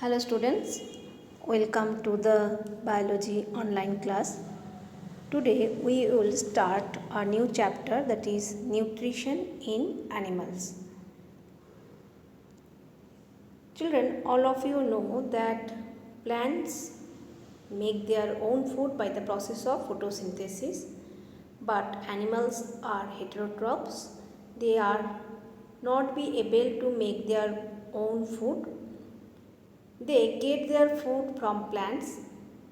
Hello students, welcome to the biology online class. Today we will start a new chapter, that is nutrition in animals. Children, all of you know that plants make their own food by the process of photosynthesis, but animals are heterotrophs. They are not be able to make their own food. They get their food from plants.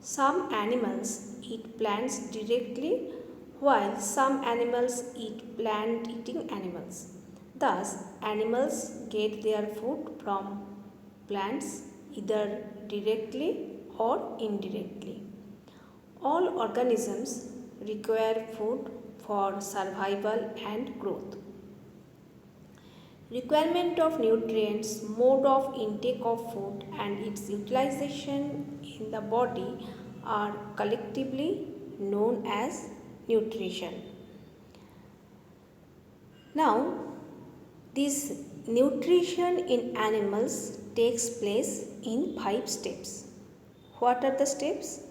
Some animals eat plants directly, while some animals eat plant eating animals. Thus, animals get their food from plants either directly or indirectly. All organisms require food for survival and growth. Requirement of nutrients, mode of intake of food and its utilization in the body are collectively known as nutrition. Now, this nutrition in animals takes place in 5 steps. What are the steps?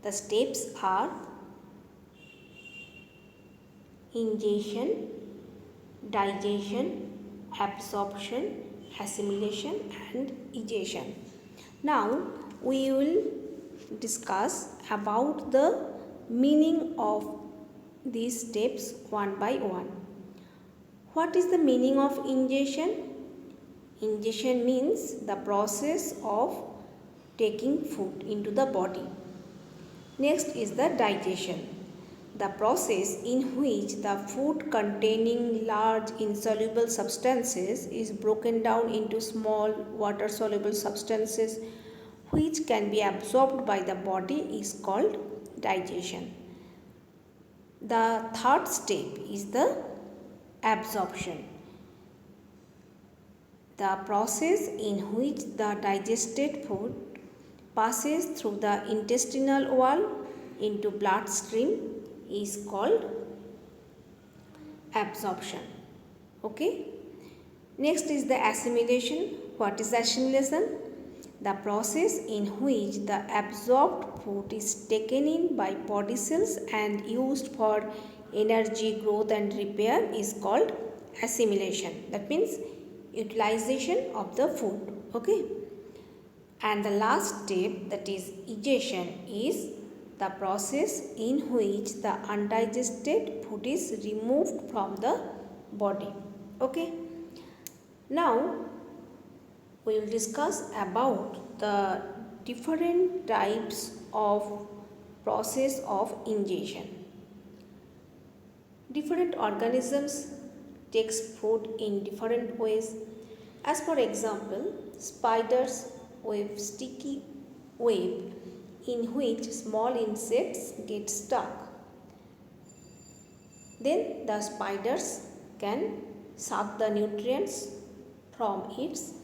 The steps are ingestion, digestion, absorption, assimilation and egestion. Now we will discuss about the meaning of these steps one by one. What is the meaning of ingestion? Ingestion means the process of taking food into the body. Next is the digestion, the process in which the food containing large insoluble substances is broken down into small water soluble substances which can be absorbed by the body is called digestion. The third step is the absorption, the process in which the digested food passes through the intestinal wall into bloodstream is called absorption. Okay. Next is the assimilation. What is assimilation? The process in which the absorbed food is taken in by body cells and used for energy, growth and repair is called assimilation. That means utilization of the food. Okay. And the last step, that is egestion, is the process in which the undigested food is removed from the body. Okay. Now we will discuss about the different types of process of ingestion. Different organisms takes food in different ways. As for example, spiders weave sticky web in which small insects get stuck. Then the spiders can suck the nutrients from its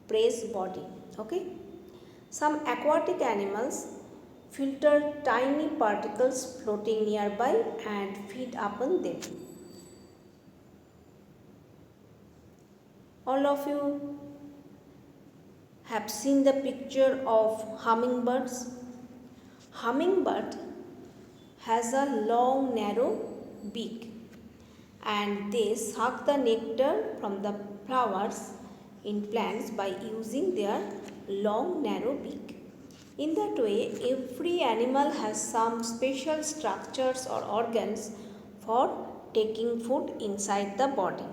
prey's body. Okay. Some aquatic animals filter tiny particles floating nearby and feed upon them. All of you have seen the picture of hummingbirds. Hummingbird has a long narrow beak and they suck the nectar from the flowers in plants by using their long narrow beak. In that way, every animal has some special structures or organs for taking food inside the body.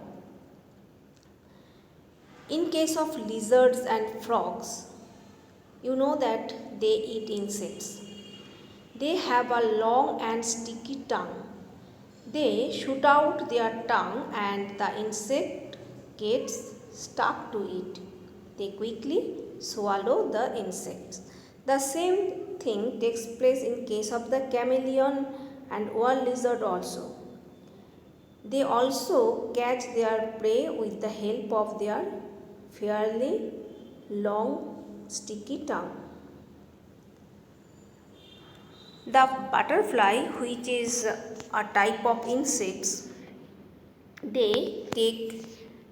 In case of lizards and frogs, you know that they eat insects. They have a long and sticky tongue. They shoot out their tongue and the insect gets stuck to it. They quickly swallow the insects. The same thing takes place in case of the chameleon and wall lizard also. They also catch their prey with the help of their fairly long sticky tongue. The butterfly, which is a type of insects, they take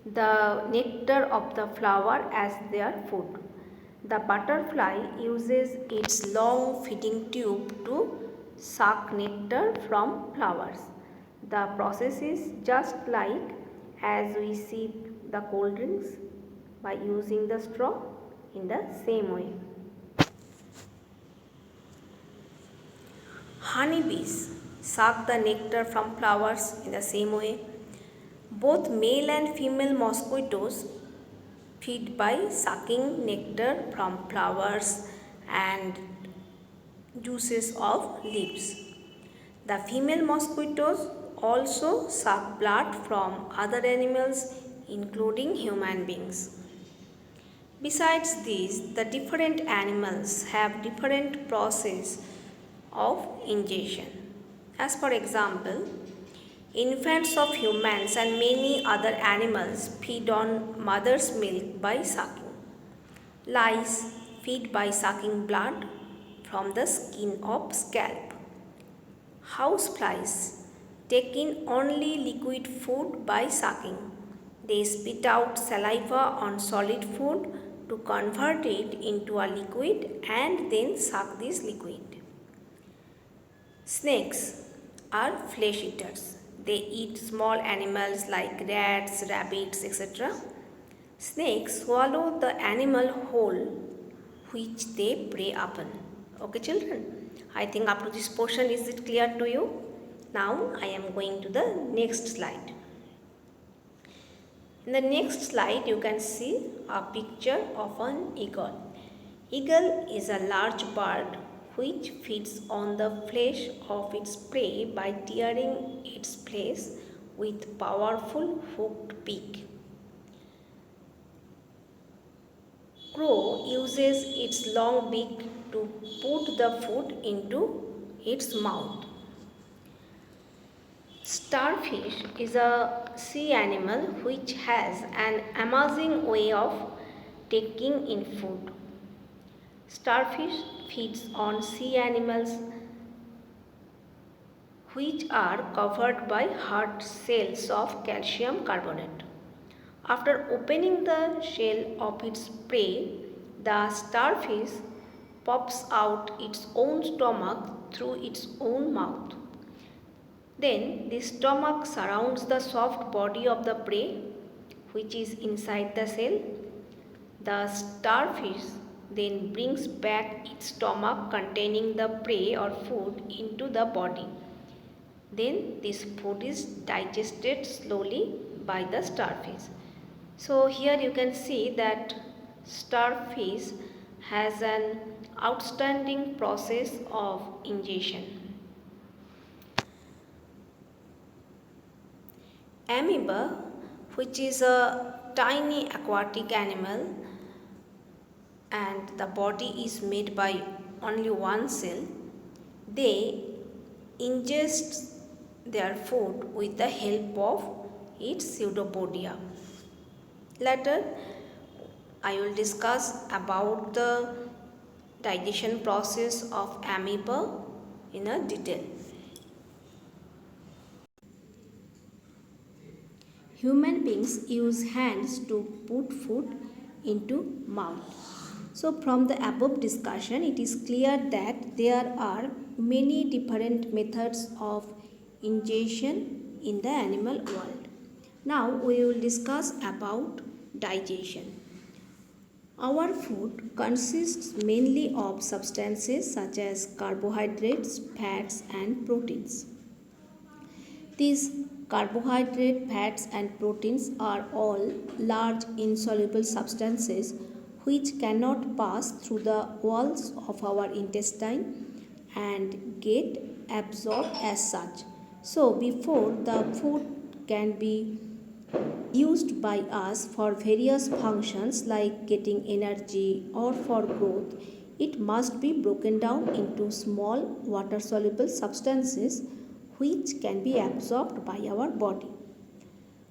the nectar of the flower as their food. The butterfly uses its long feeding tube to suck nectar from flowers. The process is just like as we sip the cold drinks by using the straw in the same way. Honeybees suck the nectar from flowers in the same way. Both male and female mosquitoes feed by sucking nectar from flowers and juices of leaves. The female mosquitoes also suck blood from other animals including human beings. Besides these, the different animals have different process of ingestion. As for example, infants of humans and many other animals feed on mother's milk by sucking. Lice feed by sucking blood from the skin of scalp. Houseflies take in only liquid food by sucking. They spit out saliva on solid food to convert it into a liquid and then suck this liquid. Snakes are flesh eaters. They eat small animals like rats, rabbits, etc. Snakes swallow the animal whole which they prey upon. Okay children, I think up to this portion is it clear to you? Now I am going to the next slide. In the next slide you can see a picture of an eagle. Eagle is a large bird which feeds on the flesh of its prey by tearing its flesh with powerful hooked beak. Crow uses its long beak to put the food into its mouth. Starfish is a sea animal which has an amazing way of taking in food. Starfish feeds on sea animals which are covered by hard cells of calcium carbonate. After opening the shell of its prey, the starfish pops out its own stomach through its own mouth. Then the stomach surrounds the soft body of the prey which is inside the shell. The starfish then brings back its stomach containing the prey or food into the body. Then this food is digested slowly by the starfish. So here you can see that starfish has an outstanding process of ingestion. Amoeba, which is a tiny aquatic animal and the body is made by only one cell, they ingest their food with the help of its pseudopodia. Later, I will discuss about the digestion process of amoeba in a detail. Human beings use hands to put food into mouth. So from the above discussion, it is clear that there are many different methods of ingestion in the animal world. Now we will discuss about digestion. Our food consists mainly of substances such as carbohydrates, fats and proteins. These carbohydrate, fats and proteins are all large insoluble substances which cannot pass through the walls of our intestine and get absorbed as such. So before the food can be used by us for various functions like getting energy or for growth, it must be broken down into small water soluble substances which can be absorbed by our body.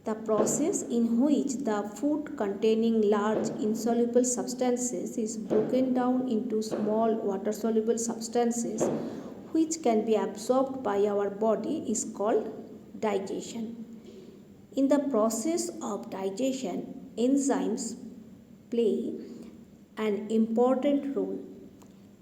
The process in which the food containing large insoluble substances is broken down into small water soluble substances which can be absorbed by our body is called digestion. In the process of digestion, enzymes play an important role.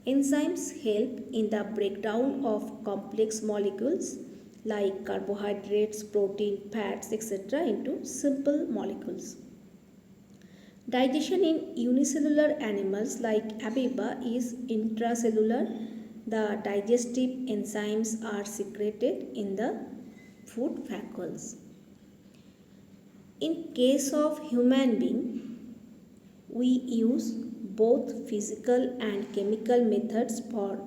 Enzymes help in the breakdown of complex molecules like carbohydrates, protein, fats, etc. into simple molecules. Digestion in unicellular animals like amoeba is intracellular. The digestive enzymes are secreted in the food vacuoles. In case of human being, we use both physical and chemical methods for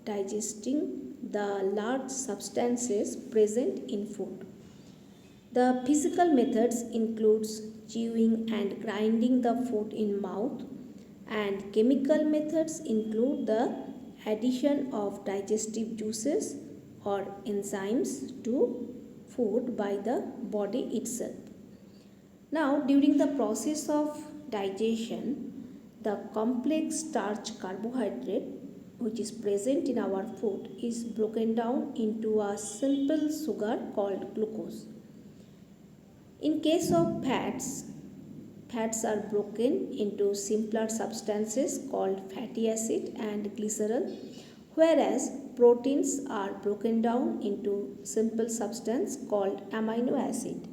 digesting the large substances present in food. The physical methods includes chewing and grinding the food in mouth, and chemical methods include the addition of digestive juices or enzymes to food by the body itself. Now, during the process of digestion, the complex starch carbohydrate which is present in our food is broken down into a simple sugar called glucose. In case of fats, fats are broken into simpler substances called fatty acid and glycerol, whereas proteins are broken down into simple substance called amino acid.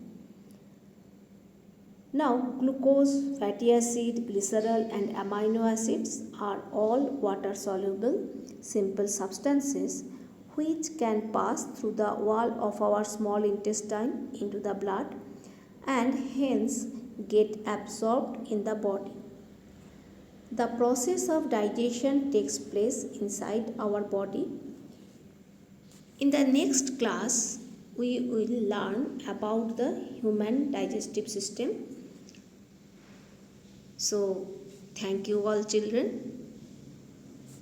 Now, glucose, fatty acid, glycerol and amino acids are all water soluble simple substances which can pass through the wall of our small intestine into the blood and hence get absorbed in the body. The process of digestion takes place inside our body. In the next class, we will learn about the human digestive system. So, thank you all children.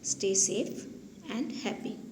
Stay safe and happy.